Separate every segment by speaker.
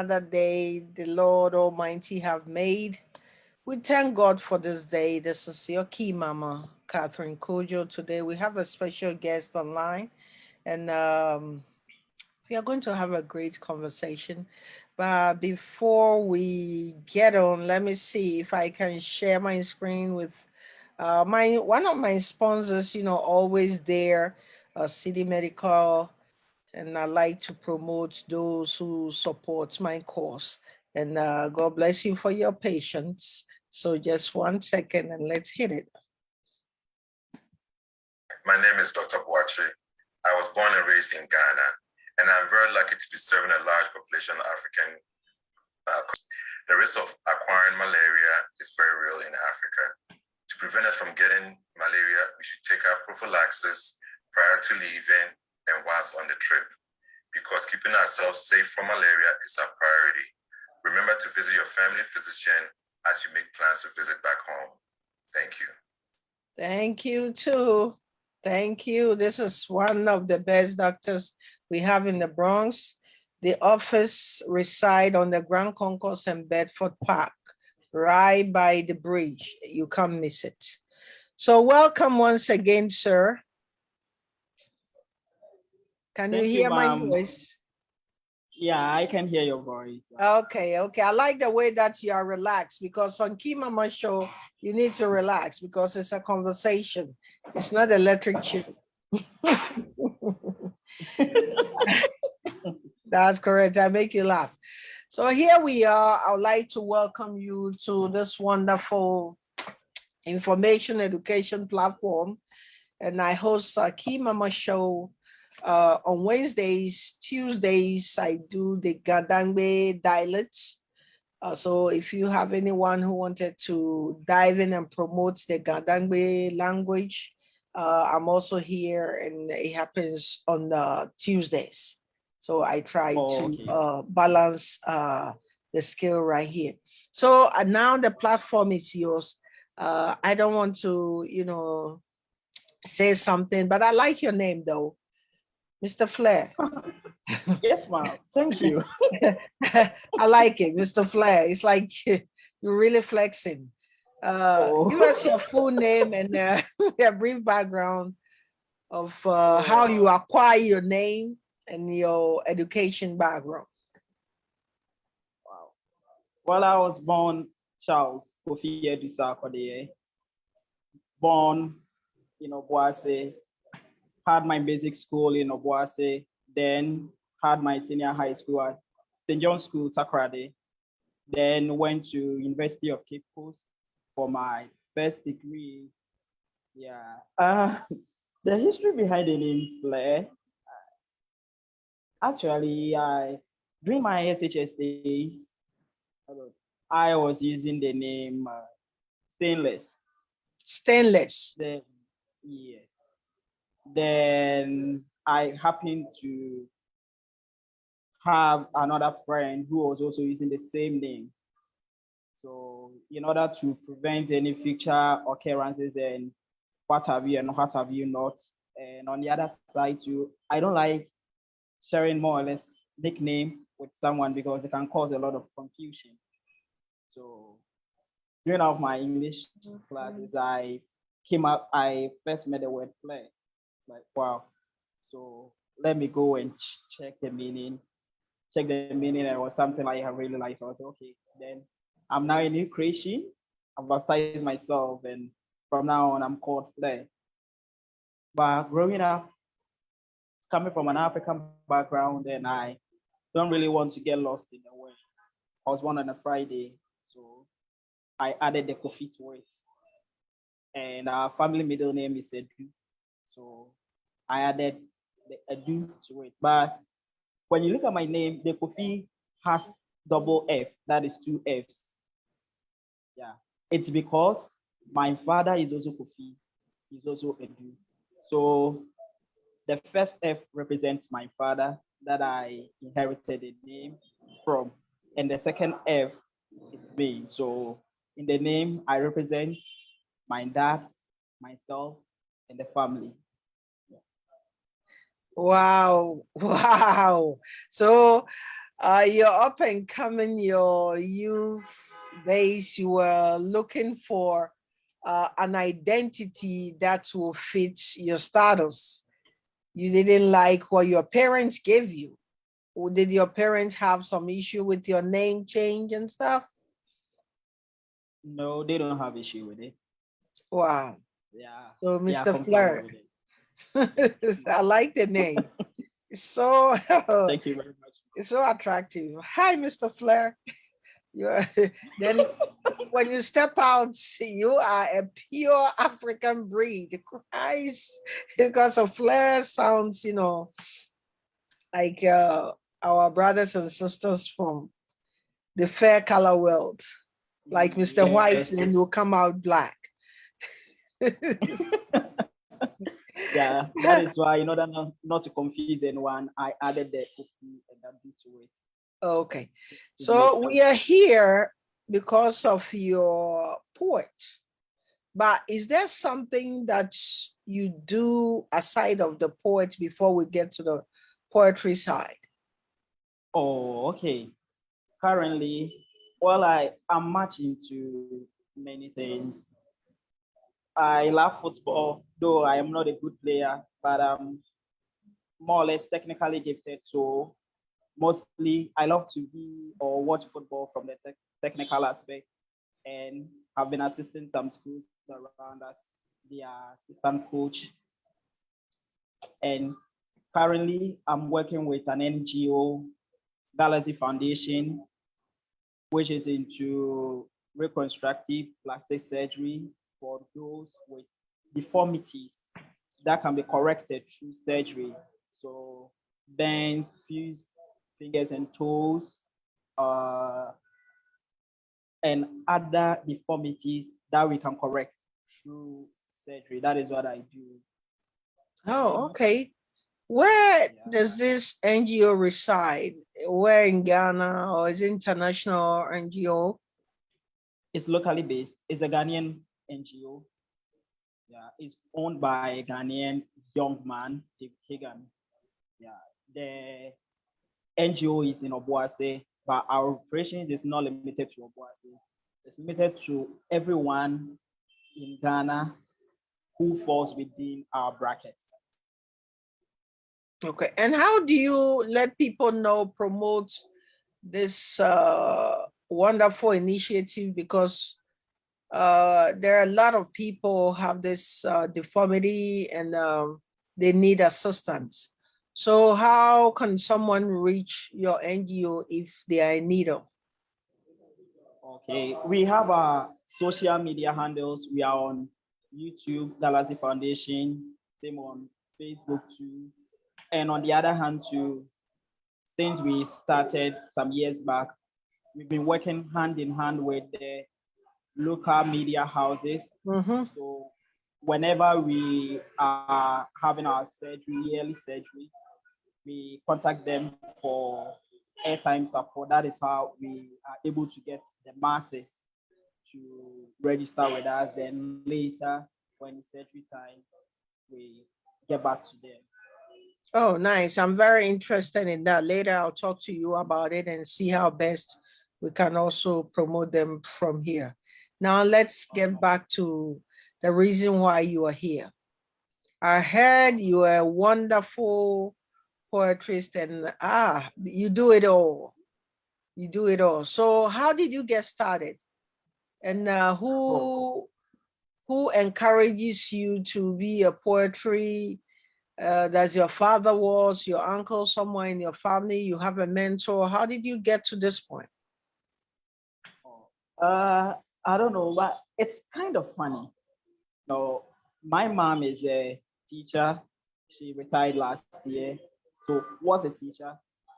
Speaker 1: Another day the Lord Almighty have made. We thank God for this day. This is your key mama, Catherine Kojo. Today we have a special guest online, and we are going to have a great conversation. But before we get on, let me see if I can share my screen with my one of my sponsors. Always there, City Medical, and I like to promote those who support my cause. And God bless you for your patience. So just 1 second and let's hit it.
Speaker 2: My name is Dr. Boache. I was born and raised in Ghana, and I'm very lucky to be serving a large population of African. The risk of acquiring malaria is very real in Africa. To prevent us from getting malaria, we should take our prophylaxis prior to leaving and whilst on the trip, because keeping ourselves safe from malaria is our priority. Remember to visit your family physician as you make plans to visit back home. Thank you.
Speaker 1: Thank you too. Thank you. This is one of the best doctors we have in the Bronx. The office reside on the Grand Concourse and Bedford Park, right by the bridge. You can't miss it. So welcome once again, sir. Can you hear my voice?
Speaker 3: Yeah, I can hear your voice.
Speaker 1: Okay. I like the way that you are relaxed, because on Key Mama show, you need to relax because it's a conversation. It's not electric chair. That's correct. I make you laugh. So here we are. I would like to welcome you to this wonderful information education platform. And I host a Key Mama show on Wednesdays. Tuesdays, I do the Gadangbe dialects. So if you have anyone who wanted to dive in and promote the Gadangbe language, I'm also here, and it happens on Tuesdays. So I try to balance the skill right here. So now the platform is yours. I don't want to, say something, but I like your name though, Mr. Flair.
Speaker 3: Yes, ma'am. Thank you.
Speaker 1: I like it, Mr. Flair. It's like you're really flexing. Give us your full name and a brief background of how you acquire your name and your education background.
Speaker 3: Wow. Well, I was born Charles Koffi Edusakode. Born in Obuase, had my basic school in Obuase, then had my senior high school at St. John's School, Takoradi, then went to University of Cape Coast for my first degree. The history behind the name Flair, actually, during my SHS days, I was using the name Stainless.
Speaker 1: Stainless.
Speaker 3: Yes. Then I happened to have another friend who was also using the same name. So in order to prevent any future occurrences and what have you and what have you not, and on the other side too, I don't like sharing more or less nickname with someone because it can cause a lot of confusion. So during all of my English classes, I first met the word Flair. Like, wow. So let me go and check the meaning. And it was something I really liked. So I was okay. Then I'm now a new creation. I've baptized myself, and from now on I'm called Flair. But growing up, coming from an African background, and I don't really want to get lost in the way. I was born on a Friday, so I added the Koffi to it. And our family middle name is Edu. So I added the Edu to it. But when you look at my name, the Koffi has double F, that is 2 Fs. Yeah, it's because my father is also Koffi, he's also Edu. So the first F represents my father that I inherited the name from, and the second F is me. So in the name, I represent my dad, myself, and the family.
Speaker 1: Wow. So You're up and coming, your youth days, you were looking for an identity that will fit your status. You didn't like what your parents gave you. Or did your parents have some issue with your name change and stuff?
Speaker 3: No, they don't have issue with it.
Speaker 1: Wow.
Speaker 3: Yeah,
Speaker 1: So,
Speaker 3: they are
Speaker 1: Mr.
Speaker 3: comfortable
Speaker 1: Flair,
Speaker 3: with it.
Speaker 1: I like the name. It's so
Speaker 3: Thank you very much.
Speaker 1: it's so attractive. Hi, Mr. Flair. You're, then when you step out, you are a pure African breed. Christ, because of Flair sounds, like our brothers and sisters from the fair color world, like Mr. White,
Speaker 3: Yes,
Speaker 1: then you'll come out black.
Speaker 3: yeah, that is why, in order not to confuse anyone, I added the Koffi and that bit to it.
Speaker 1: Okay,
Speaker 3: It makes
Speaker 1: so we
Speaker 3: sense.
Speaker 1: are here because of your poet. But is there something that you do aside of the poet before we get to the poetry side?
Speaker 3: Oh, okay. Currently, well, I am much into many things. I love football, though I am not a good player, but I'm more or less technically gifted. So mostly I love to be or watch football from the technical aspect, and have been assisting some schools around as their assistant coach. And currently I'm working with an NGO, Galaxy Foundation, which is into reconstructive plastic surgery for those with deformities that can be corrected through surgery. So bends, fused fingers and toes, uh, and other deformities that we can correct through surgery. That is what I do.
Speaker 1: Oh,
Speaker 3: And
Speaker 1: okay. Where
Speaker 3: yeah,
Speaker 1: does this NGO reside? Where in Ghana, or is it international NGO?
Speaker 3: it's locally based. It's a Ghanaian NGO. Yeah, it's owned by a Ghanaian young man, David Hagan. Yeah, the NGO is in Obuasi, but our operations is not limited to Obuasi. It's limited to everyone in Ghana who falls within our brackets.
Speaker 1: Okay. And how do you let people know, promote this wonderful initiative? Because there are a lot of people have this deformity and they need assistance. So how can someone reach your NGO if they are in need of?
Speaker 3: Okay, we have our social media handles. We are on YouTube, Galaxy Foundation, same on Facebook too. And on the other hand, too, since we started some years back, we've been working hand in hand with the local media houses.
Speaker 1: Mm-hmm.
Speaker 3: So whenever we are having our surgery, yearly surgery, we contact them for airtime support. That is how we are able to get the masses to register with us. Then later, when it's surgery time, we get back to them.
Speaker 1: Oh, nice. I'm very interested in that. Later, I'll talk to you about it and see how best we can also promote them from here. Now, let's get back to the reason why you are here. I heard you are a wonderful poetryist and you do it all. You do it all. So how did you get started? And who encourages you to be a poetry? Does your father was, your uncle, somewhere in your family? You have a mentor? How did you get to this point?
Speaker 3: I don't know, but it's kind of funny. No, my mom is a teacher. She retired last year. So was a teacher.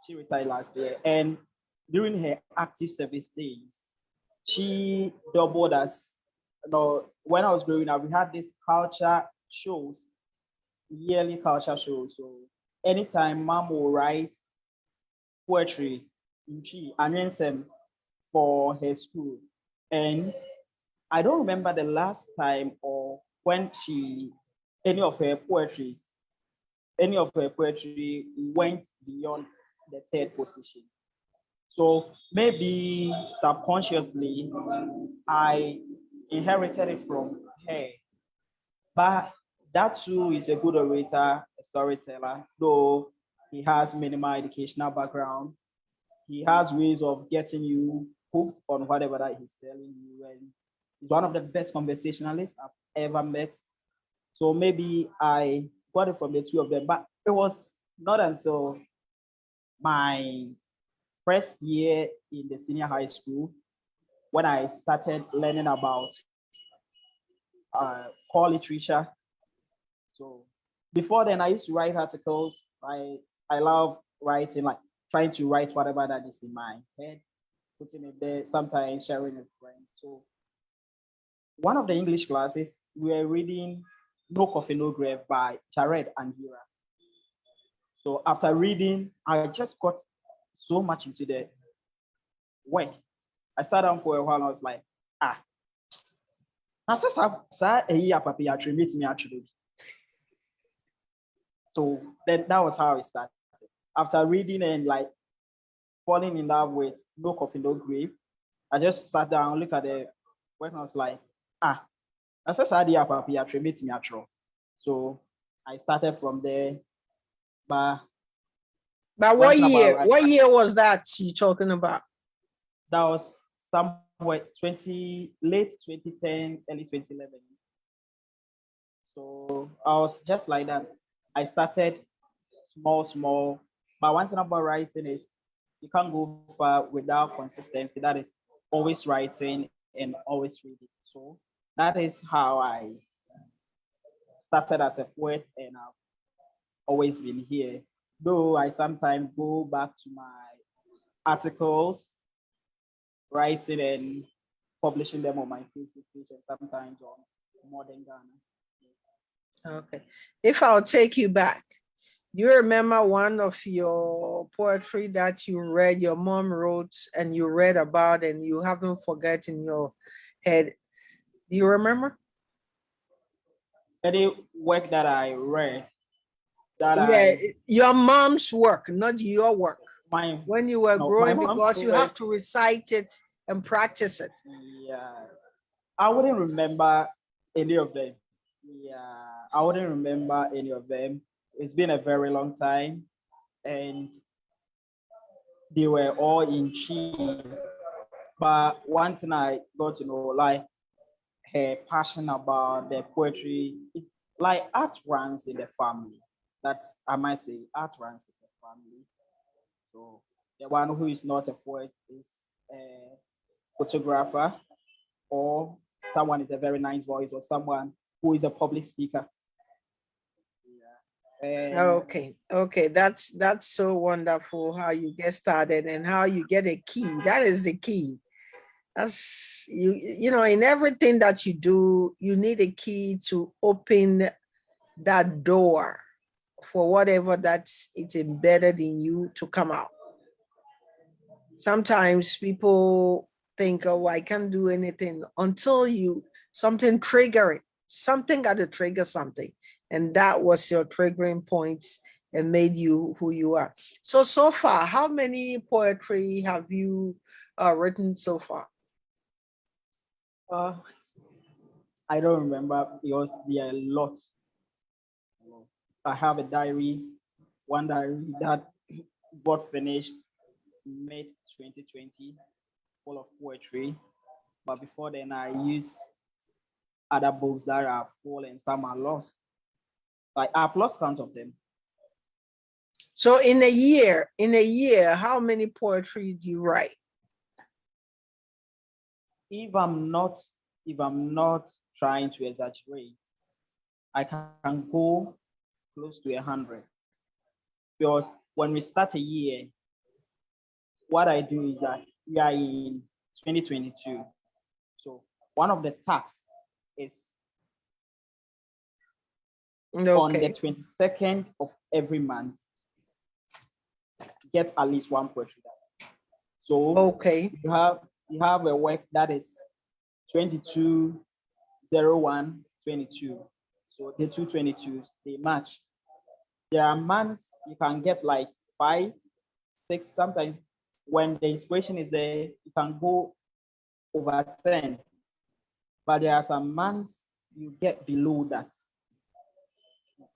Speaker 3: She retired last year. And during her active service days, she doubled as when I was growing up, we had these culture shows, yearly culture shows. So anytime mom will write poetry in Chi and for her school. And I don't remember the last time or when any of her poetry went beyond the third position. So maybe subconsciously, I inherited it from her. But that too is a good orator, a storyteller, though he has minimal educational background. He has ways of getting you hooked on whatever that he's telling you. And he's one of the best conversationalists I've ever met. So maybe I got it from the two of them. But it was not until my first year in the senior high school when I started learning about core literature. So before then, I used to write articles. I love writing, like trying to write whatever that is in my head, putting it there, sometimes sharing it with friends. So one of the English classes, we were reading No Coffee, No Grave by Jared and Gira. So after reading, I just got so much into the work. I sat down for a while and I was like, now so then that was how it started. After reading and like falling in love with No Coffee, No Grave, I just sat down, looked at the work and I was like, so I started from there. But
Speaker 1: what year? What year was that you talking about?
Speaker 3: That was somewhere late 2010, early 2011. So I was just like that. I started small. But one thing about writing is you can't go far without consistency. That is always writing and always reading. So that is how I started as a poet, and I've always been here. Though I sometimes go back to my articles, writing and publishing them on my Facebook page and sometimes on Modern Ghana.
Speaker 1: Okay. If I'll take you back, do you remember one of your poetry that you read, your mom wrote and you read about and you haven't forgotten your head? Do you remember?
Speaker 3: Any work that I read
Speaker 1: your mom's work, not your work. When you were growing, because you have to recite it and practice it.
Speaker 3: Yeah, I wouldn't remember any of them. Yeah, I wouldn't remember any of them. It's been a very long time, and they were all in Chi. But one thing I got to know, like her passion about the poetry, it's like art runs in the family. That's, I might say, art runs in the family. So the one who is not a poet is a photographer, or someone is a very nice voice, or someone who is a public speaker.
Speaker 1: Okay, that's so wonderful how you get started and how you get a key. That is the key. That's you know, in everything that you do, you need a key to open that door for whatever that's it's embedded in you to come out. Sometimes people think, oh, I can't do anything until something trigger it. Something got to trigger something. And that was your triggering points and made you who you are. So far, how many poetry have you written so far?
Speaker 3: I don't remember because there are a lot. I have a diary, one diary that got finished mid 2020, full of poetry. But before then, I used other books that are full and some are lost. Like I've lost count of them.
Speaker 1: So in a year, how many poetry do you write?
Speaker 3: If I'm not trying to exaggerate, I can go close to 100. Because when we start a year, what I do is that we are in 2022. So one of the tasks is on the 22nd of every month, get at least one poetry. So you have a work that is 22/01/22. So the two 22s, they match. There are months you can get like 5, 6, sometimes when the inspiration is there, you can go over 10. But there are some months you get below that.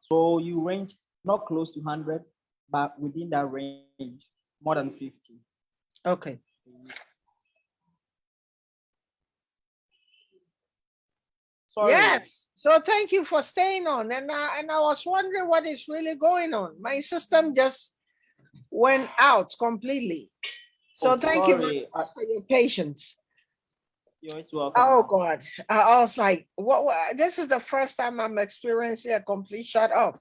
Speaker 3: So you range not close to 100, but within that range, more than 50.
Speaker 1: Okay.
Speaker 3: Sorry.
Speaker 1: Yes. So thank you for staying on. And I was wondering what is really going on. My system just went out completely. So
Speaker 3: Oh,
Speaker 1: thank you very
Speaker 3: sorry.
Speaker 1: much for your patience.
Speaker 3: You're always welcome.
Speaker 1: Oh God. I was like, what? This is the first time I'm experiencing a complete shut off.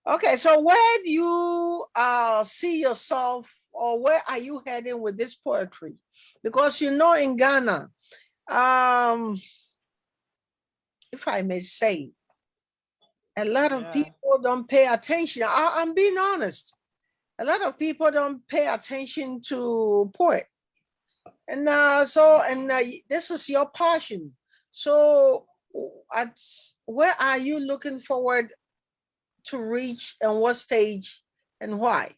Speaker 1: Okay, so where do you see yourself, or where are you heading with this poetry? Because you know, in Ghana, if I may say, a lot of people don't pay attention. I'm being honest. A lot of people don't pay attention to poet. And this is your passion. So where are you looking forward to reach, and what stage and why?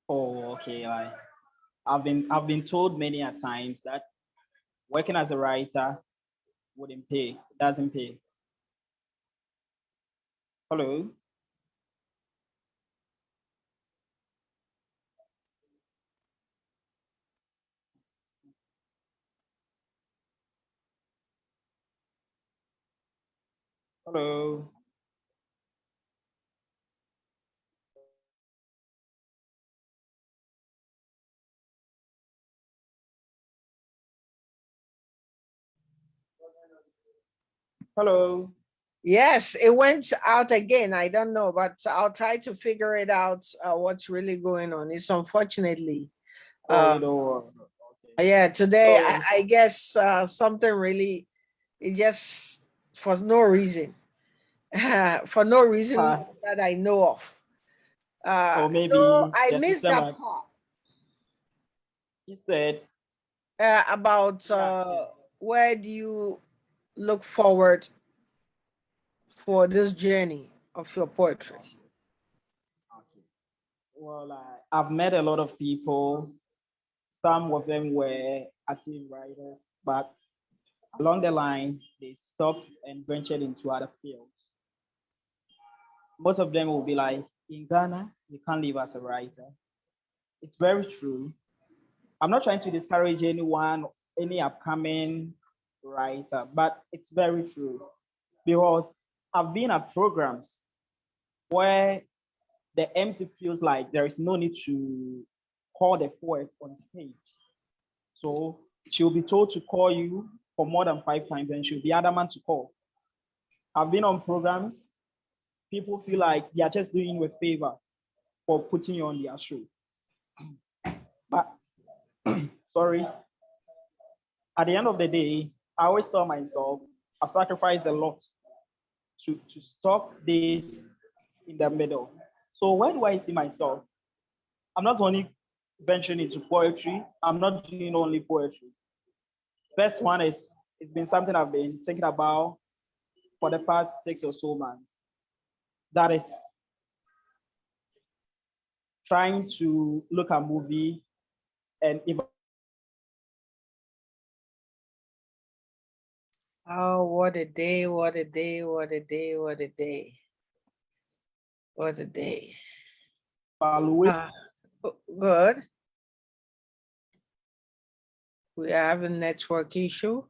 Speaker 3: Oh, okay. I've been told many a times that working as a writer wouldn't pay, doesn't pay. Hello. Hello. Hello.
Speaker 1: Yes, it went out again. I don't know, but I'll try to figure it out. What's really going on? It's unfortunately.
Speaker 3: Oh, you know. Okay.
Speaker 1: Yeah, today
Speaker 3: So
Speaker 1: I guess something really, it just for no reason, for no reason that I know of.
Speaker 3: or
Speaker 1: So
Speaker 3: maybe
Speaker 1: I
Speaker 3: the
Speaker 1: missed
Speaker 3: system,
Speaker 1: that
Speaker 3: like
Speaker 1: part
Speaker 3: you said.
Speaker 1: about
Speaker 3: Yeah.
Speaker 1: where do you look forward for this journey of your poetry?
Speaker 3: Okay. Well, I've met a lot of people. Some of them were active writers, but along the line, they stopped and ventured into other fields. Most of them will be like, in Ghana, you can't live as a writer. It's very true. I'm not trying to discourage anyone, any upcoming writer, but it's very true because I've been at programs where the MC feels like there is no need to call the poet on stage. So she'll be told to call you for more than 5 times and she'll be adamant to call. I've been on programs, people feel like they are just doing you a favor for putting you on their show. But sorry, at the end of the day, I always tell myself, I've sacrificed a lot to stop this in the middle. So where do I see myself? I'm not only venturing into poetry, I'm not doing only poetry. First one is, it's been something I've been thinking about for the past 6 or so months. That is trying to look at movie and if
Speaker 1: Oh, what a day, what a day, what a day, what a day. What a day.
Speaker 3: evaluate.
Speaker 1: Good. We are having network issue.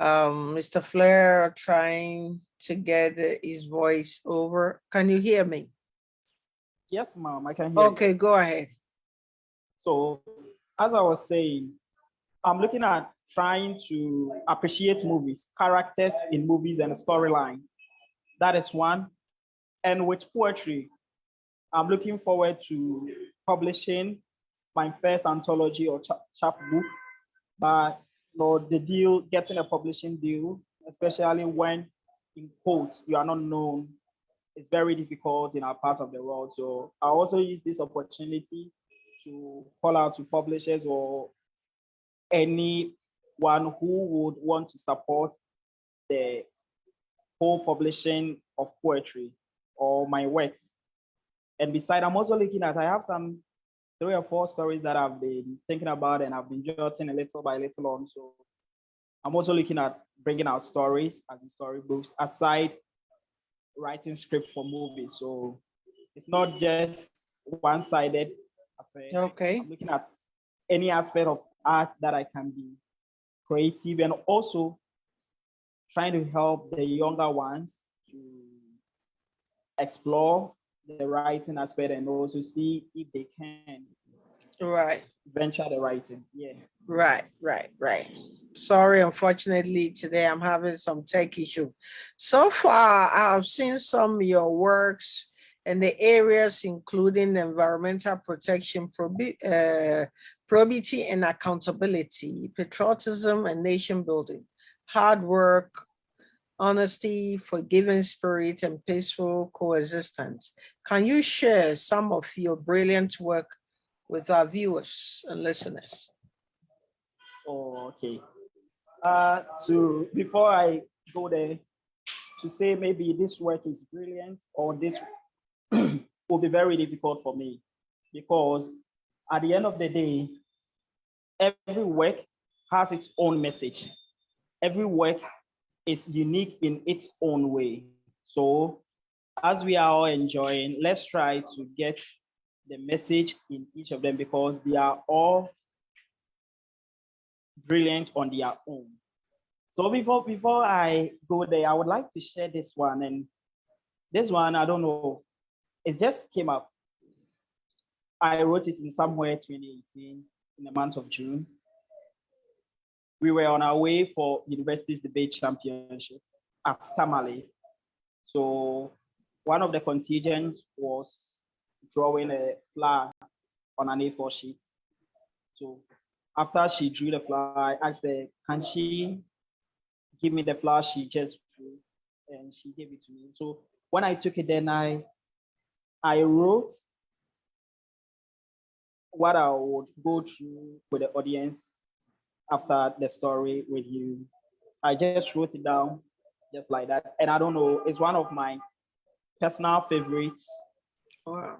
Speaker 1: Mr. Flair trying to get his voice over. Can you hear me?
Speaker 3: Yes, ma'am, I can hear you.
Speaker 1: Okay, go ahead.
Speaker 3: So, as I was saying, I'm looking at trying to appreciate movies, characters in movies, and storyline. That is one. And with poetry, I'm looking forward to publishing my first anthology or chapbook. But the deal, getting a publishing deal, especially when in quotes you are not known, it's very difficult in our part of the world. So I also use this opportunity to call out to publishers or anyone who would want to support the whole publishing of poetry or my works. And beside, I'm also looking at, I have some 3 or 4 stories that I've been thinking about and I've been jotting a little by little on. So I'm also looking at bringing out stories as in storybooks aside writing script for movies. So it's not just one-sided affair.
Speaker 1: Okay.
Speaker 3: I'm looking at any aspect of art that I can be creative and also trying to help the younger ones to explore the writing aspect and also see if they can
Speaker 1: Right.
Speaker 3: venture the writing. Yeah.
Speaker 1: Right. Sorry, unfortunately, today I'm having some tech issue. So far, I've seen some of your works in the areas including environmental protection, probity and accountability, patriotism and nation building, hard work, honesty, forgiving spirit, and peaceful coexistence. Can you share some of your brilliant work with our viewers and listeners?
Speaker 3: Oh, okay. So before I go there, to say maybe this work is brilliant or this will be very difficult for me because at the end of the day, every work has its own message. Every work is unique in its own way. So as we are all enjoying, let's try to get the message in each of them because they are all brilliant on their own. So before I go there, I would like to share this one. And this one, I don't know, it just came up. I wrote it in somewhere 2018 in the month of June. We were on our way for university's debate championship at Tamale. So one of the contingents was drawing a flower on an A4 sheet. So after she drew the flower, I asked her, can she give me the flower she just drew? And she gave it to me. So when I took it, then I wrote what I would go through with the audience after the story with you. I just wrote it down just like that. And I don't know, it's one of my personal favorites.
Speaker 1: Wow.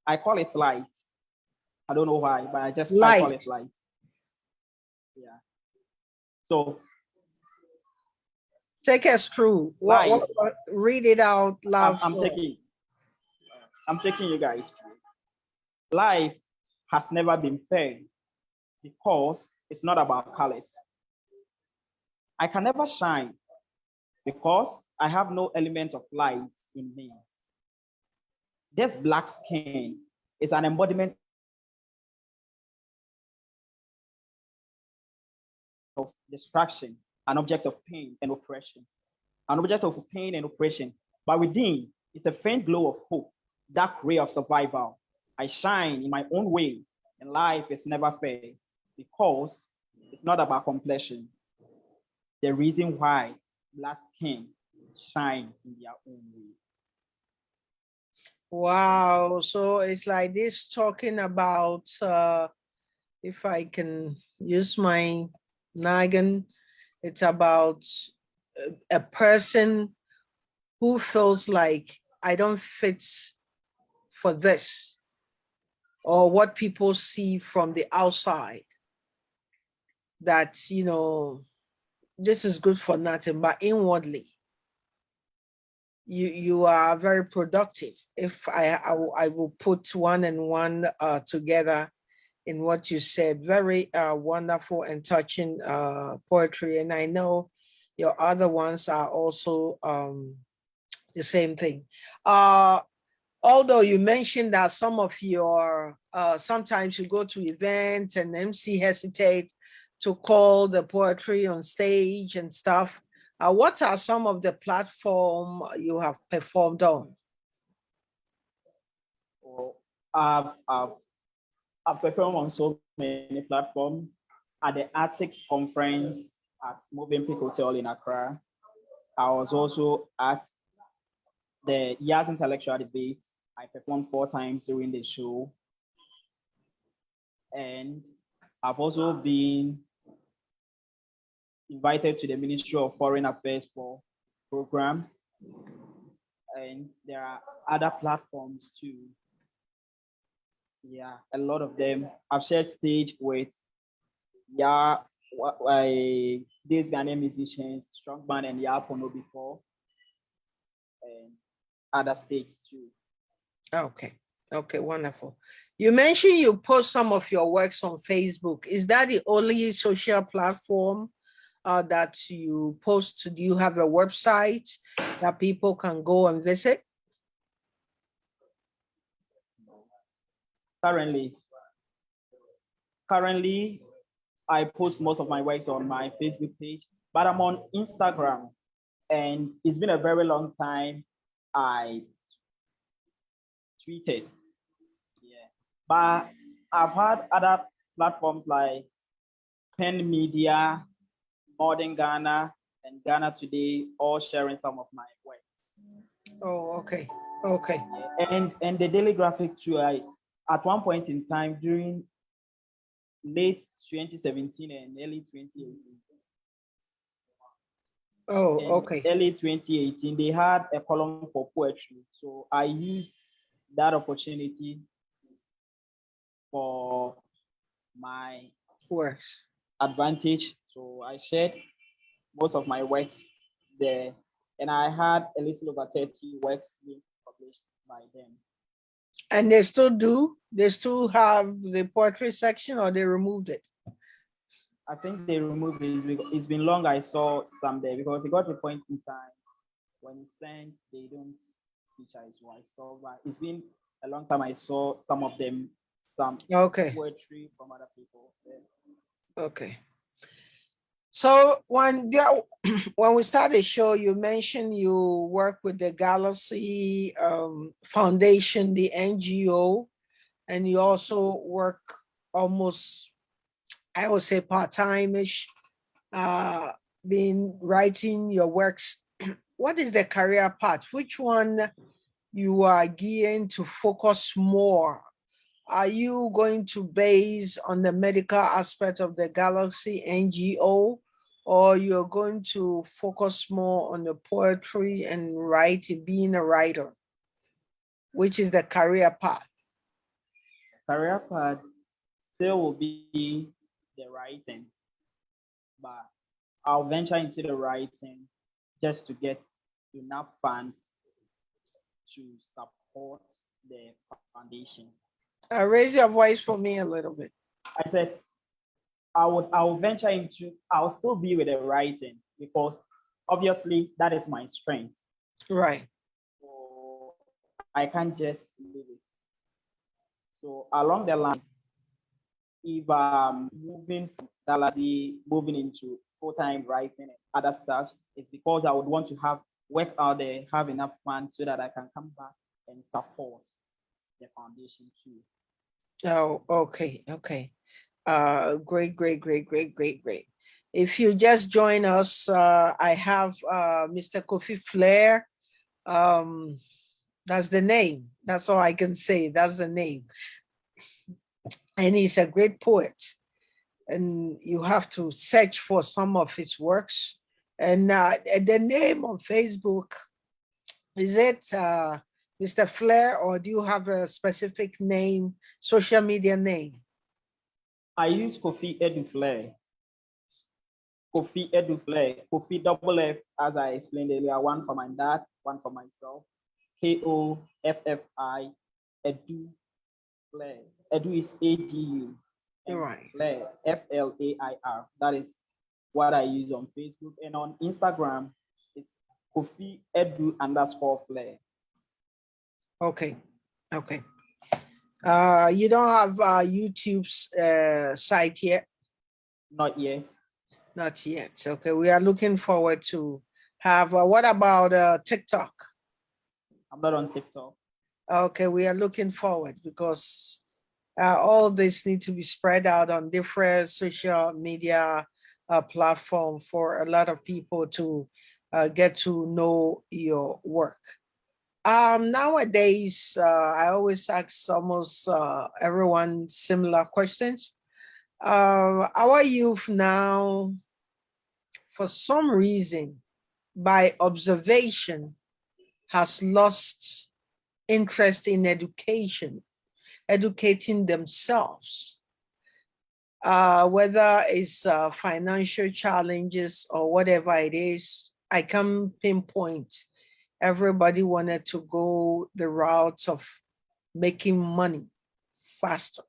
Speaker 3: I call it light. I don't know why, but I call it light. Yeah. So
Speaker 1: take us through. What read it out loud.
Speaker 3: I'm taking you guys through. Life has never been fair because it's not about colors. I can never shine because I have no element of light in me. This black skin is an embodiment of destruction, an object of pain and oppression, But within, it's a faint glow of hope, dark ray of survival. I shine in my own way, and life is never fair because it's not about complexion. The reason why black skin shine in their own way.
Speaker 1: Wow. So it's like this talking about, if I can use my noggin, it's about a person who feels like I don't fit for this, or what people see from the outside, that, this is good for nothing, but inwardly, you are very productive. If I will put one and one together in what you said, very wonderful and touching poetry. And I know your other ones are also the same thing. Although you mentioned that some of your, sometimes you go to events and MC hesitate to call the poetry on stage and stuff. What are some of the platform you have performed on?
Speaker 3: Well, I've performed on so many platforms. At the Arctics conference at Movenpick Hotel in Accra. I was also at the Yas Intellectual Debate. I performed 4 times during the show. And I've also been invited to the Ministry of Foreign Affairs for programs. And there are other platforms too, Yeah, a lot of them. I've shared stage with these Ghanaian musicians, Strongman and Yapono before, and other stages too.
Speaker 1: Okay. Okay, wonderful. You mentioned you post some of your works on Facebook. Is that the only social platform that you post? Do you have a website that people can go and visit?
Speaker 3: Currently, I post most of my works on my Facebook page, but I'm on Instagram, and it's been a very long time I tweeted. Yeah, but I've had other platforms like Pen Media, Modern Ghana, and Ghana Today, all sharing some of my work.
Speaker 1: Oh, okay. Okay.
Speaker 3: And the Daily Graphic too. At one point in time during late 2017 and early 2018.
Speaker 1: Oh,
Speaker 3: In
Speaker 1: okay.
Speaker 3: early 2018, they had a column for poetry. So I used that opportunity for my
Speaker 1: Works.
Speaker 3: advantage. So I shared most of my works there, and I had a little over 30 works being published by them.
Speaker 1: And they still do? They still have the poetry section, or they removed it?
Speaker 3: I think they removed it. It's been long I saw some there because it got to a point in time when it's sent, they don't feature it. So I saw, but it's been a long time I saw some of them, some
Speaker 1: Okay.
Speaker 3: poetry from other people. Yeah.
Speaker 1: Okay. So when when we started the show, you mentioned you work with the Galaxy Foundation, the NGO, and you also work almost, I would say, part-time-ish, been writing your works. What is the career path? Which one you are gearing to focus more? Are you going to base on the medical aspect of the Galaxy NGO, or you're going to focus more on the poetry and writing, being a writer? Which is the career path?
Speaker 3: Career path still will be the writing, but I'll venture into the writing just to get enough funds to support the foundation.
Speaker 1: Raise your voice for me a little bit.
Speaker 3: I said I'll venture into, I'll still be with the writing because obviously that is my strength.
Speaker 1: Right.
Speaker 3: So I can't just leave it. So along the line, if I'm moving from Galaxy, moving into full-time writing and other stuff, it's because I would want to have work out there, have enough funds so that I can come back and support the foundation too.
Speaker 1: Oh, okay, okay. Great, great, great, great, great, great. If you just join us, I have Mr. Koffi Flair. That's the name. That's all I can say. That's the name. And he's a great poet. And you have to search for some of his works. And the name on Facebook, is it Mr. Flair, or do you have a specific name, social media name?
Speaker 3: I use Koffi Edu Flair. Koffi Edu Flair. Koffi double F, as I explained earlier, one for my dad, one for myself. Koffi Edu Flair. Edu is ADU.
Speaker 1: Right.
Speaker 3: Flair, FLAIR. That is what I use on Facebook. And on Instagram, it's Koffi Edu _Flair.
Speaker 1: Okay. Okay. You don't have YouTube's site yet?
Speaker 3: Not yet.
Speaker 1: Not yet. Okay. We are looking forward to have, what about TikTok?
Speaker 3: I'm not on TikTok.
Speaker 1: Okay. We are looking forward because all this need to be spread out on different social media platform for a lot of people to get to know your work. Nowadays, I always ask almost everyone similar questions. Our youth now, for some reason, by observation, has lost interest in education. educating themselves. Whether it's financial challenges or whatever it is, I can pinpoint. Everybody wanted to go the route of making money faster.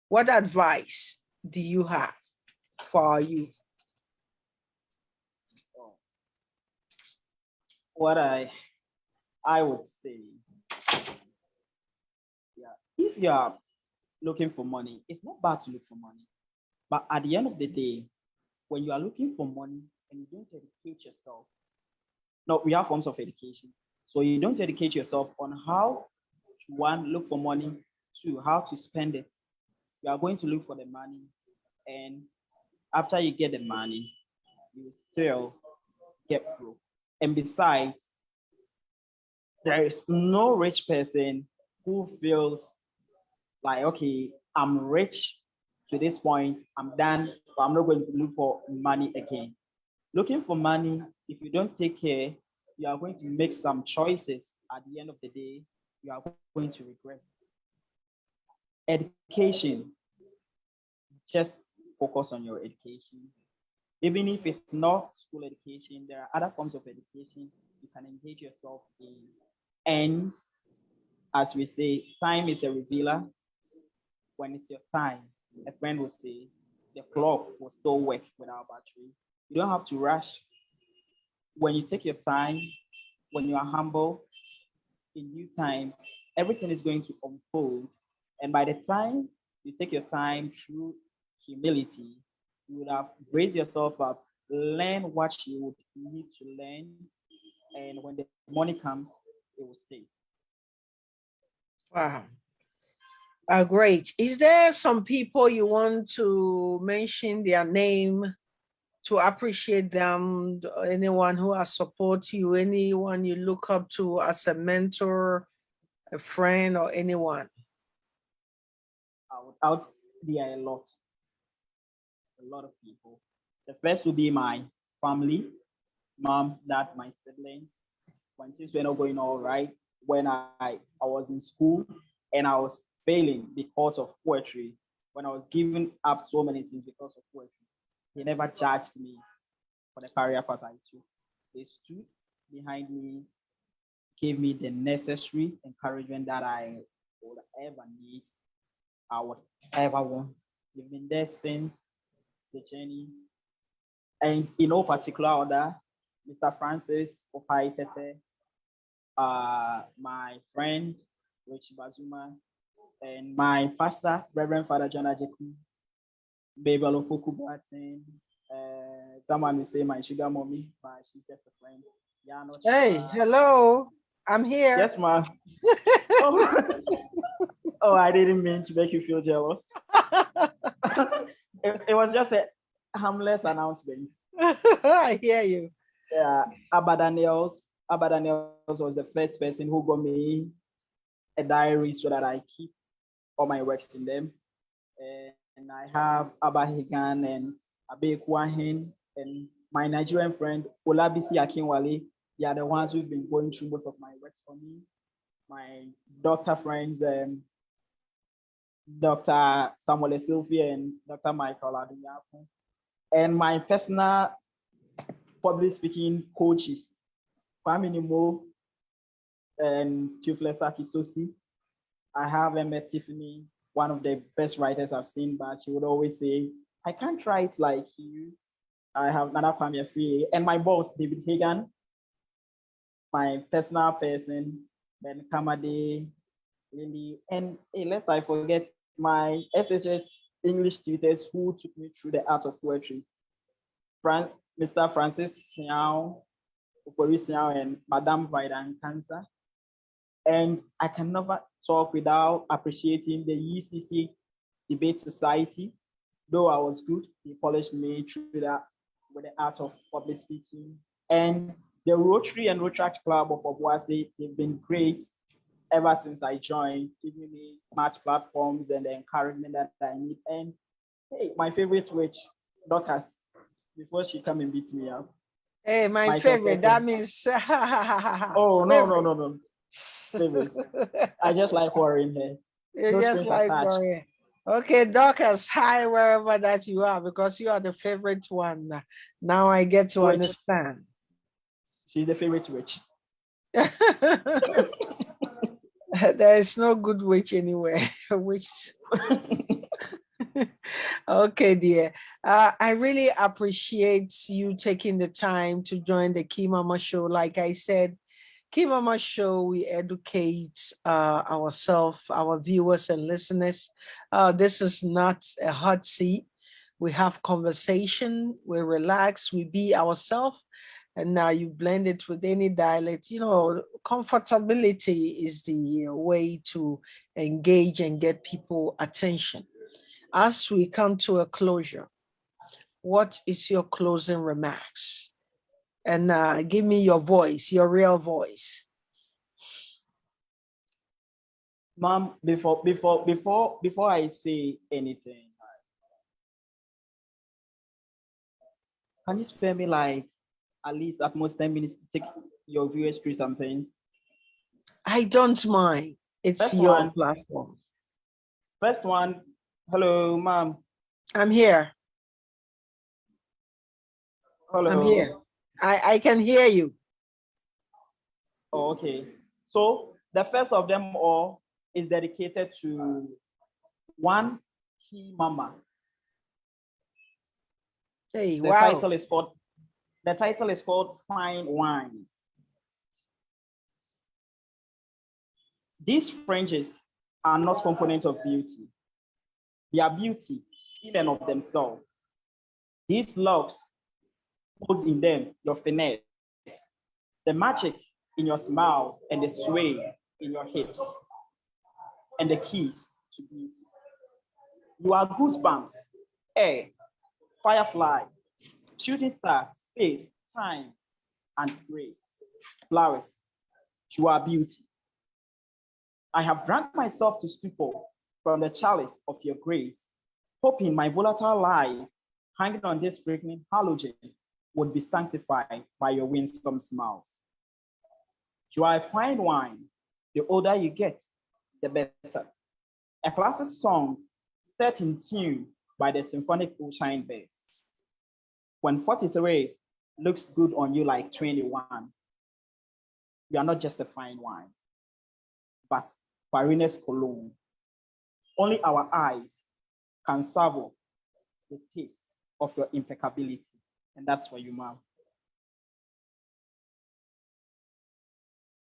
Speaker 1: What advice do you have for our youth?
Speaker 3: What I would say, yeah, if you are looking for money, it's not bad to look for money. But at the end of the day, when you are looking for money and you don't educate yourself, no, we have forms of education. So you don't educate yourself on how to, one, look for money, two, how to spend it. You are going to look for the money, and after you get the money, you still get broke. And besides, there is no rich person who feels like, okay, I'm rich to this point, I'm done, but I'm not going to look for money again. Looking for money, if you don't take care, you are going to make some choices. At the end of the day, you are going to regret. Education, just focus on your education. Even if it's not school education, there are other forms of education you can engage yourself in. And as we say, time is a revealer. When it's your time, a friend will say, the clock will still work without battery. You don't have to rush. When you take your time, when you are humble, in due time, everything is going to unfold. And by the time you take your time through humility, you would have raised yourself up, learn what you would need to learn, and when the money comes, it will stay.
Speaker 1: Wow. Great. Is there some people you want to mention their name to appreciate them? Anyone who has supported you, anyone you look up to as a mentor, a friend, or anyone?
Speaker 3: Out there are a lot of people. The first will be my family, mom, dad, my siblings. When things were not going all right, when I was in school and I was failing because of poetry, when I was giving up so many things because of poetry, they never judged me for the career path I took. They stood behind me, gave me the necessary encouragement that I would ever need, I would ever want. They've been there since the journey. And in no particular order, Mr. Francis Opai Tete, my friend, Rich Bazuma, and my pastor, Reverend Father John Ajeku, Baby Alofoku Batin, someone may say my sugar mommy, but she's just a friend.
Speaker 1: Hey, hello. I'm here.
Speaker 3: Yes, ma'am. Oh. Oh, I didn't mean to make you feel jealous. It was just a harmless announcement.
Speaker 1: I hear you.
Speaker 3: Yeah, Abba Daniels was the first person who got me a diary so that I keep all my works in them. And I have Abba Higan and Abe Kwahin and my Nigerian friend Olabisi Akinwale. They are the ones who've been going through most of my works for me. My doctor friends, Dr. Samuel Sylvia and Dr. Michael Adunyaku. And my personal public speaking coaches, Kwame Nimo and Chufle Saki Sosi. I have met Tiffany, one of the best writers I've seen, but she would always say, I can't write like you. I have Nana Kwame Free and my boss, David Hagan, my personal person, Ben Kamade, Lily, and lest I forget, my SHS English tutors who took me through the art of poetry. Mr. Francis Siao, Ofori Siao, and Madame Vidan Cancer. And I can never talk without appreciating the UCC Debate Society. Though I was good, they polished me through that with the art of public speaking. And the Rotary and Rotaract Club of Obuasi, they've been great ever since I joined, giving me much platforms and the encouragement that I need. And hey, my favorite witch, Dorcas, before she come and beat me up.
Speaker 1: Hey, my favorite, that means
Speaker 3: oh, no. Favorite. I just like worrying her.
Speaker 1: It's
Speaker 3: No
Speaker 1: just
Speaker 3: strings
Speaker 1: like
Speaker 3: attached.
Speaker 1: Maria. Okay, Dorcas, hi wherever that you are, because you are the favorite one. Now I get to
Speaker 3: Which
Speaker 1: understand.
Speaker 3: she's the favorite witch.
Speaker 1: There is no good witch anywhere. Which okay, dear. I really appreciate you taking the time to join the Key Mama show. Like I said, Key Mama show, we educate ourselves, our viewers and listeners. This is not a hot seat. We have conversation, we relax, we be ourselves, and now you blend it with any dialect. You know, comfortability is the way to engage and get people attention. As we come to a closure, what is your closing remarks? And give me your voice, your real voice.
Speaker 3: Mom, before I say anything, can you spare me like at least at most 10 minutes to take your viewers through some things?
Speaker 1: I don't mind. It's
Speaker 3: First
Speaker 1: your
Speaker 3: one,
Speaker 1: platform.
Speaker 3: first one. Hello, mom.
Speaker 1: I'm here. I'm
Speaker 3: Hello.
Speaker 1: here. I can hear you.
Speaker 3: Oh, okay. So the first of them all is dedicated to one key mama.
Speaker 1: Hey,
Speaker 3: The
Speaker 1: wow.
Speaker 3: title is called Fine Wine. These fringes are not components of beauty. They are beauty in and of themselves. These locks hold in them your finesse, the magic in your smiles, and the sway in your hips, and the keys to beauty. You are goosebumps, air, firefly, shooting stars, space, time, and grace. Flowers, you are beauty. I have drank myself to stupor from the chalice of your grace, hoping my volatile life, hanging on this sprinkling halogen, would be sanctified by your winsome smiles. You are a fine wine. The older you get, the better. A classic song set in tune by the symphonic ocean birds. When 43 looks good on you like 21, you are not just a fine wine, but Farina's cologne. Only our eyes can savor the taste of your impeccability. And that's for you, ma'am.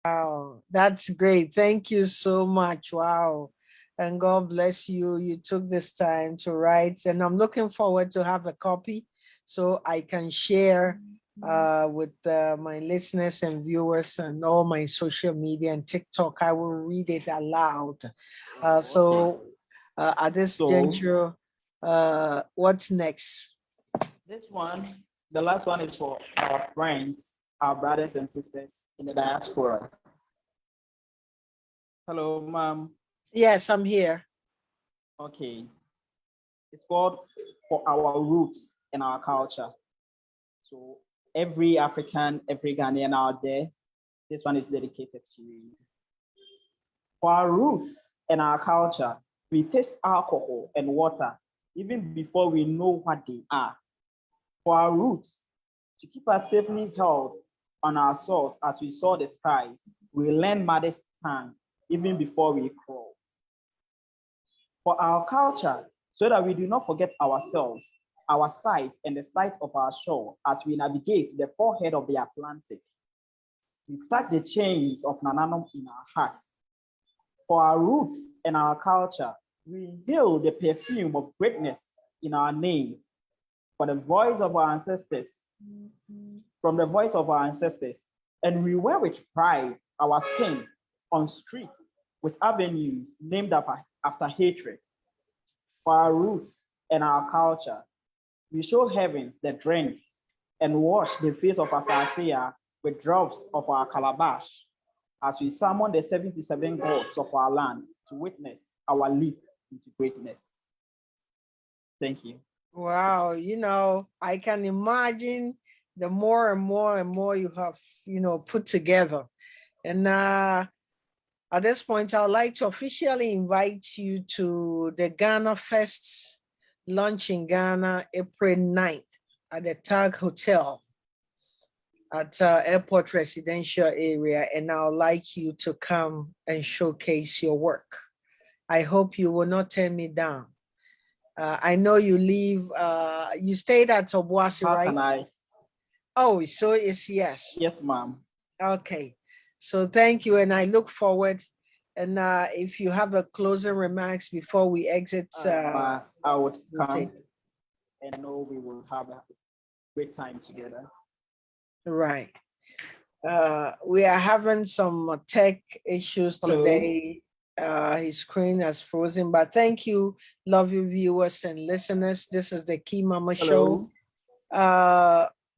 Speaker 1: Wow, that's great. Thank you so much. Wow. And God bless you. You took this time to write, and I'm looking forward to have a copy so I can share with my listeners and viewers and all my social media and TikTok. I will read it aloud. At this
Speaker 3: So
Speaker 1: juncture, what's next?
Speaker 3: this one, the last one is for our friends, our brothers and sisters in the diaspora. Hello, ma'am.
Speaker 1: Yes, I'm here.
Speaker 3: Okay. It's called For Our Roots and Our Culture. So every African, every Ghanaian out there, this one is dedicated to you. For our roots and our culture, we taste alcohol and water even before we know what they are. For our roots, to keep us safely held on our source as we saw the skies, we learn mother's tongue even before we crawl. For our culture, so that we do not forget ourselves, our sight and the sight of our shore as we navigate the forehead of the Atlantic. We tuck the chains of Nananum in our hearts. For our roots and our culture, we inhale the perfume of greatness in our name. For the voice of our ancestors, from the voice of our ancestors, and we wear with pride our skin on streets with avenues named after hatred. For our roots and our culture, we show heavens the drink and wash the face of Asasea with drops of our calabash as we summon the 77 gods of our land to witness our leap into greatness. Thank you.
Speaker 1: Wow, I can imagine the more and more and more you have, put together. And At this point, I would like to officially invite you to the Ghana Fest launch in Ghana, April 9th at the Tag Hotel at Airport Residential Area. And I would like you to come and showcase your work. I hope you will not turn me down. I know you live, you stayed at Obuasi,
Speaker 3: How
Speaker 1: right?
Speaker 3: can I?
Speaker 1: Oh, so it's yes.
Speaker 3: Yes, ma'am.
Speaker 1: Okay. So thank you. And I look forward. And if you have a closing remarks before we exit.
Speaker 3: I would come
Speaker 1: okay.
Speaker 3: and know we will have a great time together.
Speaker 1: Right. We are having some tech issues
Speaker 3: Hello.
Speaker 1: today. His screen has frozen, but thank you, love you viewers and listeners. This is the Key Mama Show.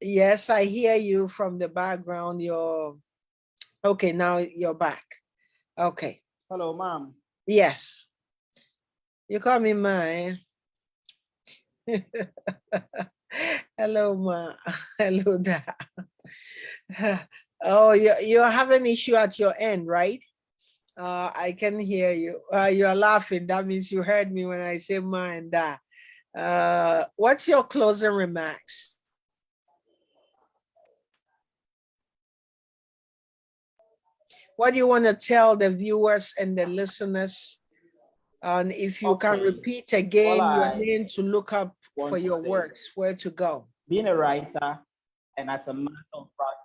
Speaker 1: Yes, I hear you from the background. You're okay, now you're back. Okay.
Speaker 3: Hello, ma'am.
Speaker 1: Yes. You call me ma. Hello, ma. Hello, da. Oh, you're having issue at your end, right? I can hear you. You're laughing. That means you heard me when I say ma and da. What's your closing remarks? What do you want to tell the viewers and the listeners? And if you can repeat again your name to look up for your works, where to go?
Speaker 3: Being a writer, and as a matter of fact,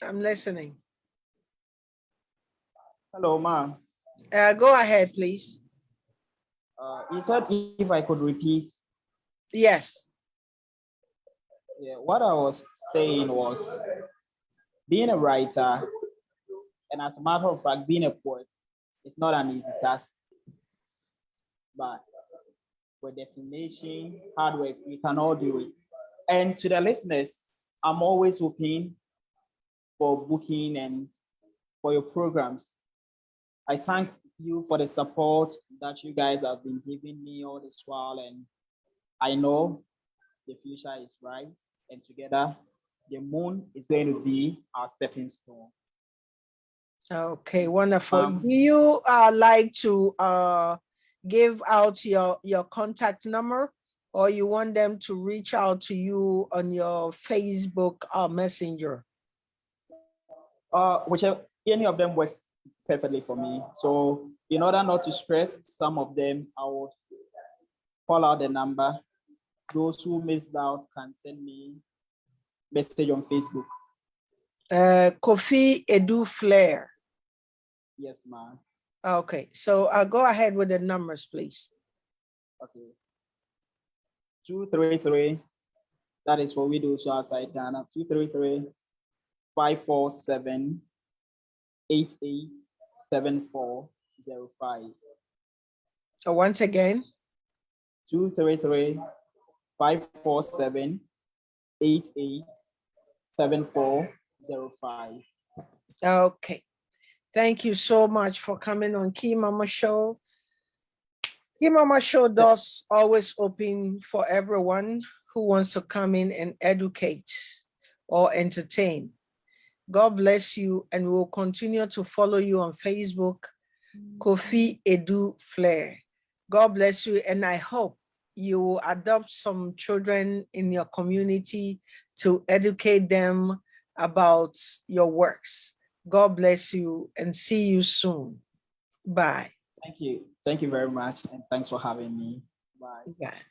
Speaker 1: I'm listening.
Speaker 3: hello, ma'am.
Speaker 1: Go ahead, please.
Speaker 3: You said if I could repeat.
Speaker 1: Yes.
Speaker 3: Yeah, what I was saying was being a writer, and as a matter of fact, being a poet, it's not an easy task. But with determination, hard work, we can all do it. And to the listeners, I'm always open for booking and for your programs. I thank you for the support that you guys have been giving me all this while, and I know the future is bright, and together the moon is going to be our stepping stone.
Speaker 1: Okay, wonderful. Do you like to give out your contact number, or you want them to reach out to you on your Facebook Messenger?
Speaker 3: Whichever, any of them works perfectly for me. So in order not to stress some of them, I would call out the number. Those who missed out can send me message on Facebook.
Speaker 1: Koffi Edu Flair.
Speaker 3: Yes, ma'am.
Speaker 1: Okay, so go ahead with the numbers, please.
Speaker 3: Okay. 233. That is for widows outside Ghana. 233-547-887405.
Speaker 1: So once again.
Speaker 3: 233-547-887405.
Speaker 1: Okay. Thank you so much for coming on Key Mama Show. Key Mama Show doors always open for everyone who wants to come in and educate or entertain. God bless you, and we will continue to follow you on Facebook, Koffi Edu Flair. God bless you, and I hope you will adopt some children in your community to educate them about your works. God bless you, and see you soon. Bye.
Speaker 3: Thank you. Thank you very much, and thanks for having me. Bye.
Speaker 1: Bye.